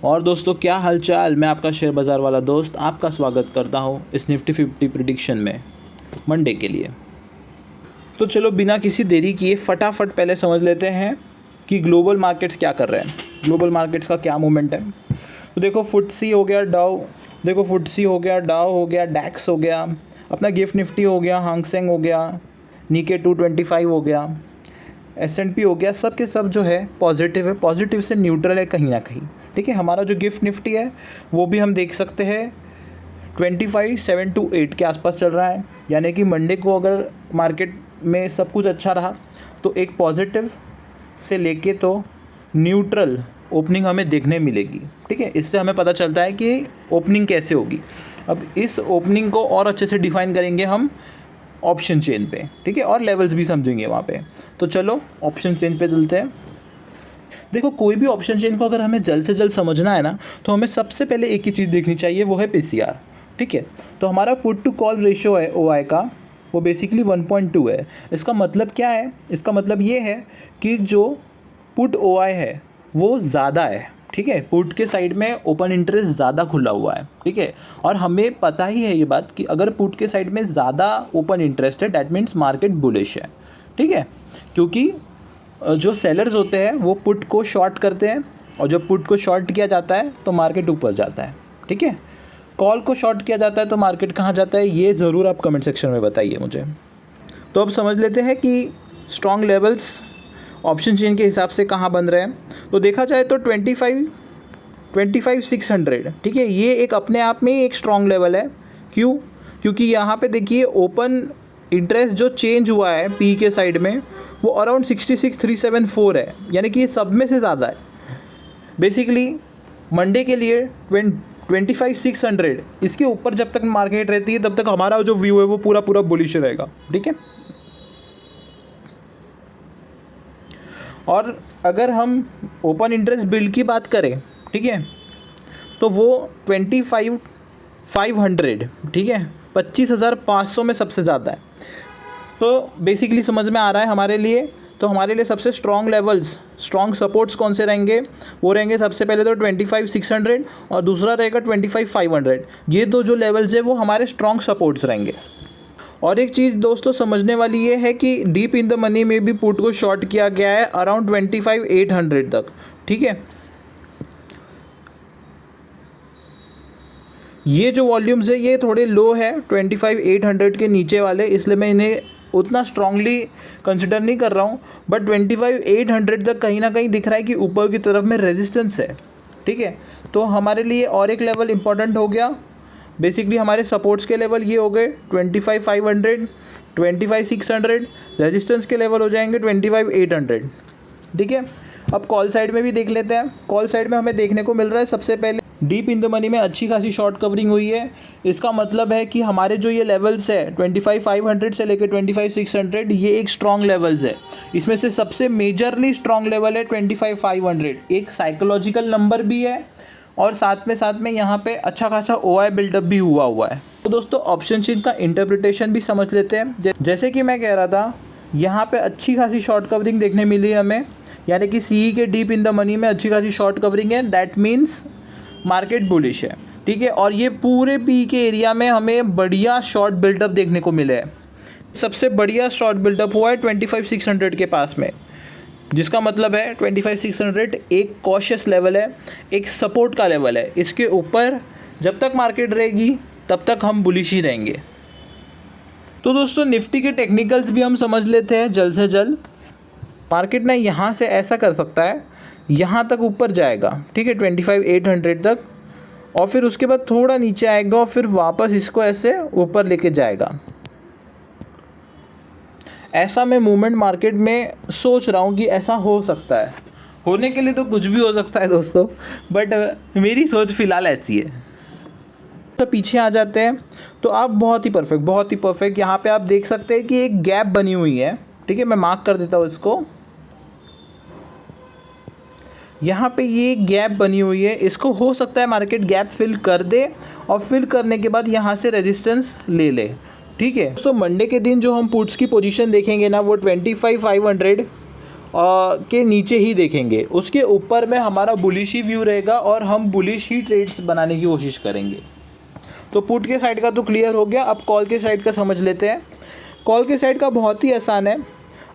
और दोस्तों क्या हालचाल। मैं आपका शेयर बाज़ार वाला दोस्त आपका स्वागत करता हूं इस निफ्टी 50 प्रिडिक्शन में मंडे के लिए। तो चलो बिना किसी देरी किए फटाफट पहले समझ लेते हैं कि ग्लोबल मार्केट्स क्या कर रहे हैं, ग्लोबल मार्केट्स का क्या मूवमेंट है। तो देखो फुटसी हो गया, डाउ हो गया, डैक्स हो गया, अपना गिफ्ट निफ्टी हो गया, हांगसेंग हो गया, निके 225 हो गया, S&P हो गया, सब के सब जो है पॉजिटिव है, पॉजिटिव से न्यूट्रल है कहीं ना कहीं। ठीक है, हमारा जो गिफ्ट निफ्टी है वो भी हम देख सकते हैं 25,728 के आसपास चल रहा है। यानी कि मंडे को अगर मार्केट में सब कुछ अच्छा रहा तो एक पॉजिटिव से लेके तो न्यूट्रल ओपनिंग हमें देखने मिलेगी। ठीक है, इससे हमें पता चलता है कि ओपनिंग कैसे होगी। अब इस ओपनिंग को और अच्छे से डिफाइन करेंगे हम ऑप्शन चेन पे। ठीक है, और लेवल्स भी समझेंगे वहाँ पे। तो चलो ऑप्शन चेन पे चलते हैं। देखो कोई भी ऑप्शन चेन को अगर हमें जल्द से जल्द समझना है ना तो हमें सबसे पहले एक ही चीज़ देखनी चाहिए, वो है PCR। ठीक है, तो हमारा पुट टू कॉल रेशियो है OI का, वो बेसिकली 1.2 है। इसका मतलब क्या है? इसका मतलब ये है कि जो पुट OI है वो ज़्यादा है। ठीक है, पुट के साइड में ओपन इंटरेस्ट ज़्यादा खुला हुआ है। ठीक है, और हमें पता ही है ये बात कि अगर पुट के साइड में ज़्यादा ओपन इंटरेस्ट है डैट मीन्स मार्केट बुलिश है। ठीक है, क्योंकि जो सेलर्स होते हैं वो पुट को शॉर्ट करते हैं और जब पुट को शॉर्ट किया जाता है तो मार्केट ऊपर जाता है। ठीक है, कॉल को शॉर्ट किया जाता है तो मार्केट कहाँ जाता है, ये ज़रूर आप कमेंट सेक्शन में बताइए मुझे। तो अब समझ लेते हैं कि स्ट्रॉन्ग लेवल्स ऑप्शन चेन के हिसाब से कहाँ बन रहे हैं। तो देखा जाए तो 25,600। ठीक है, ये एक अपने आप में ही एक स्ट्रॉन्ग लेवल है। क्यों? क्योंकि यहाँ पे देखिए ओपन इंटरेस्ट जो चेंज हुआ है पी के साइड में वो अराउंड 66,374 है, यानी कि ये सब में से ज़्यादा है। बेसिकली मंडे के लिए 25,600 इसके ऊपर जब तक मार्केट रहती है तब तक हमारा जो व्यू है वो पूरा बुलिश रहेगा। ठीक है, और अगर हम ओपन इंटरेस्ट बिल्ड की बात करें, ठीक है, तो वो 25,500, ठीक है, 25,500 में सबसे ज़्यादा है। तो बेसिकली समझ में आ रहा है हमारे लिए। तो हमारे लिए सबसे स्ट्रॉन्ग लेवल्स, स्ट्रॉन्ग सपोर्ट्स कौन से रहेंगे? वो रहेंगे सबसे पहले तो 25,600 और दूसरा रहेगा 25,500। ये दो जो लेवल्स है वो हमारे स्ट्रॉन्ग सपोर्ट्स रहेंगे। और एक चीज़ दोस्तों समझने वाली ये है कि डीप इन द मनी में भी पुट को शॉर्ट किया गया है अराउंड 25,800 तक। ठीक है, ये जो वॉल्यूम्स है ये थोड़े लो है 25,800 के नीचे वाले, इसलिए मैं इन्हें उतना स्ट्रांगली कंसिडर नहीं कर रहा हूँ। बट 25,800 तक कहीं ना कहीं दिख रहा है कि ऊपर की तरफ में रेजिस्टेंस है। ठीक है, तो हमारे लिए और एक लेवल इंपॉर्टेंट हो गया। बेसिकली हमारे सपोर्ट्स के लेवल ये हो गए 25,500, 25,600, रेजिस्टेंस के लेवल हो जाएंगे 25,800। ठीक है, अब कॉल साइड में भी देख लेते हैं। कॉल साइड में हमें देखने को मिल रहा है सबसे पहले डीप इन द मनी में अच्छी खासी शॉर्ट कवरिंग हुई है। इसका मतलब है कि हमारे जो ये लेवल्स है 25,500 से लेकर 25,600 ये एक स्ट्रॉन्ग लेवल्स है। इसमें से सबसे मेजरली स्ट्रॉन्ग लेवल है 25,500, एक साइकोलॉजिकल नंबर भी है और साथ में यहाँ पे अच्छा खासा OI बिल्डअप भी हुआ है। तो दोस्तों ऑप्शन चेन का इंटरप्रिटेशन भी समझ लेते हैं। जैसे कि मैं कह रहा था यहाँ पे अच्छी खासी शॉर्ट कवरिंग देखने मिली है हमें, यानी कि CE के डीप इन द मनी में अच्छी खासी शॉर्ट कवरिंग है, दैट मीन्स मार्केट बुलिश है। ठीक है, और ये पूरे पी के एरिया में हमें बढ़िया शॉर्ट बिल्डअप देखने को मिले है। सबसे बढ़िया शॉर्ट बिल्डअप हुआ है 25,600 के पास में, जिसका मतलब है 25,600 एक कॉशियस लेवल है, एक सपोर्ट का लेवल है। इसके ऊपर जब तक मार्केट रहेगी तब तक हम बुलिश ही रहेंगे। तो दोस्तों निफ्टी के टेक्निकल्स भी हम समझ लेते हैं जल्द से जल्द। मार्केट ना यहाँ से ऐसा कर सकता है, यहाँ तक ऊपर जाएगा, ठीक है, 25,800 तक, और फिर उसके बाद थोड़ा नीचे आएगा और फिर वापस इसको ऐसे ऊपर लेके जाएगा। ऐसा मैं मूवमेंट मार्केट में सोच रहा हूँ कि ऐसा हो सकता है। होने के लिए तो कुछ भी हो सकता है दोस्तों, बट मेरी सोच फ़िलहाल ऐसी है। तो पीछे आ जाते हैं तो आप बहुत ही परफेक्ट यहाँ पे आप देख सकते हैं कि एक गैप बनी हुई है। ठीक है, मैं मार्क कर देता हूँ इसको। यहाँ पे ये गैप बनी हुई है, इसको हो सकता है मार्केट गैप फिल कर दे और फिल करने के बाद यहाँ से रेजिस्टेंस ले ले। ठीक है, तो मंडे के दिन जो हम पुट्स की पोजीशन देखेंगे ना वो 25,500 के नीचे ही देखेंगे, उसके ऊपर में हमारा बुलिश ही व्यू रहेगा और हम बुलिश ही ट्रेड्स बनाने की कोशिश करेंगे। तो पुट के साइड का तो क्लियर हो गया, अब कॉल के साइड का समझ लेते हैं। कॉल के साइड का बहुत ही आसान है।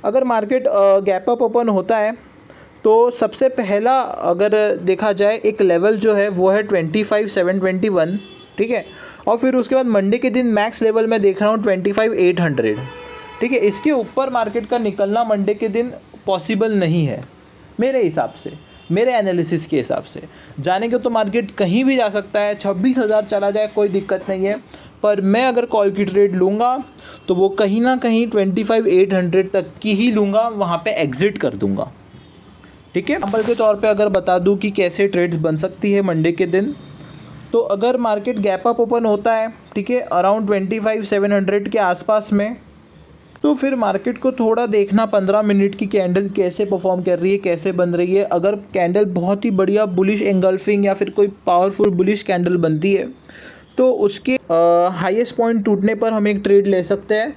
अगर मार्केट गैप अप ओपन होता है तो सबसे पहला अगर देखा जाए एक लेवल जो है वो है 25,721, ठीक है। और फिर उसके बाद मंडे के दिन मैक्स लेवल मैं देख रहा हूँ 25,800, ठीक है। इसके ऊपर मार्केट का निकलना मंडे के दिन पॉसिबल नहीं है मेरे हिसाब से, मेरे एनालिसिस के हिसाब से। जानेंगे तो मार्केट कहीं भी जा सकता है, 26,000 चला जाए कोई दिक्कत नहीं है, पर मैं अगर कॉल की ट्रेड लूँगा तो वो कहीं ना कहीं 25,800 तक की ही लूँगा, वहाँ पे एग्ज़िट कर दूँगा, ठीक है। एग्जाम्पल के तौर पे अगर बता दूँ कि कैसे ट्रेड्स बन सकती है मंडे के दिन, तो अगर मार्केट गैप अप ओपन होता है, ठीक है, अराउंड 25,700 के आसपास में, तो फिर मार्केट को थोड़ा देखना 15 मिनट की कैंडल कैसे परफॉर्म कर रही है, कैसे बन रही है। अगर कैंडल बहुत ही बढ़िया बुलिश एंगल्फिंग या फिर कोई पावरफुल बुलिश कैंडल बनती है तो उसके हाईएस्ट पॉइंट टूटने पर हम एक ट्रेड ले सकते हैं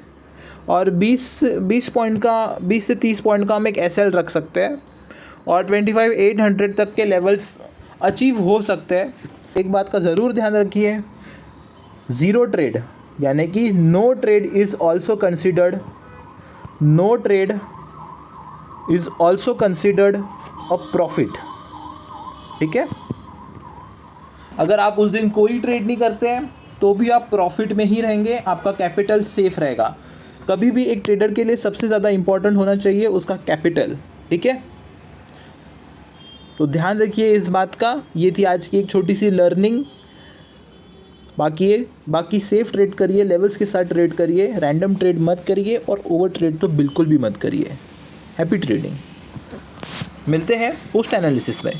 और 20 पॉइंट का 20 से 30 पॉइंट का हम एक एसएल रख सकते हैं और 25,800 तक के लेवल्स अचीव हो सकते हैं। एक बात का ज़रूर ध्यान रखिए, ज़ीरो ट्रेड यानी कि no trade is also considered, no trade is also considered a profit, ठीक है। अगर आप उस दिन कोई ट्रेड नहीं करते हैं तो भी आप प्रॉफिट में ही रहेंगे, आपका कैपिटल सेफ रहेगा। कभी भी एक ट्रेडर के लिए सबसे ज़्यादा इम्पॉर्टेंट होना चाहिए उसका कैपिटल, ठीक है। तो ध्यान रखिए इस बात का। ये थी आज की एक छोटी सी लर्निंग। बाकी सेफ ट्रेड करिए, लेवल्स के साथ ट्रेड करिए, रैंडम ट्रेड मत करिए और ओवर ट्रेड तो बिल्कुल भी मत करिए। Happy trading. मिलते हैं पोस्ट एनालिसिस में।